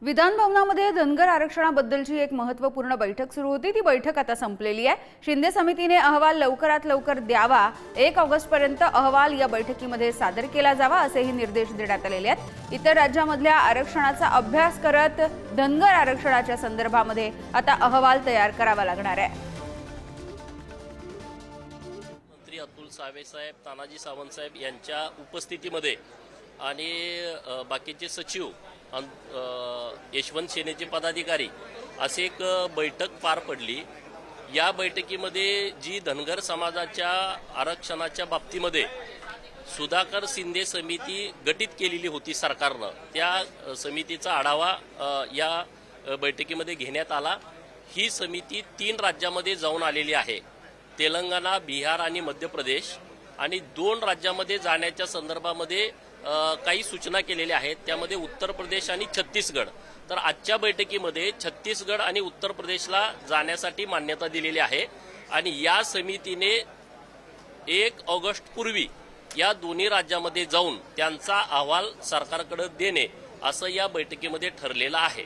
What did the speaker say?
विधान भवनामध्ये धनगर आरक्षणाबद्दलची एक महत्त्वपूर्ण बैठक सुरू होती। ती बैठक आता संपलेली आहे। शिंदे समितीने अहवाल लवकरात लवकर द्यावा, 1 ऑगस्टपर्यंत अहवाल या बैठकीमध्ये सादर केला जावा असेही निर्देश देण्यात आलेले आहेत। इतर राज्यांमधल्या आरक्षणाचा अभ्यास करत धनगर आरक्षणाच्या संदर्भामध्ये आता अहवाल तयार करावा लागणार आहे। मंत्री अतुल सावे साहेब, तानाजी सावंत साहेब यांच्या उपस्थितीमध्ये आणि बाकीचे सचिव, यशवंत सेनेचे पदाधिकारी असे एक बैठक पार पडली। या बैठकीमध्ये जी धनगर समाजाच्या आरक्षणाच्या बाबतीमध्ये सुधाकर शिंदे समिती गठीत केलेली होती सरकारनं, त्या समितीचा आढावा या बैठकीमध्ये घेण्यात आला। ही समिती 3 राज्यांमध्ये जाऊन आलेली आहे, तेलंगणा, बिहार आणि मध्य प्रदेश, आणि 2 राज्यांमध्ये जाण्याच्या संदर्भामध्ये काही सूचना केलेल्या आहेत, त्यामध्ये उत्तर प्रदेश आणि छत्तीसगड। तर आजच्या बैठकीमध्ये छत्तीसगड आणि उत्तर प्रदेशला जाण्यासाठी मान्यता दिलेली आहे आणि या समितीने 1 ऑगस्ट पूर्वी या दोन्ही राज्यांमध्ये जाऊन त्यांचा अहवाल सरकारकडे देणे असं या बैठकीमध्ये ठरलेलं आहे।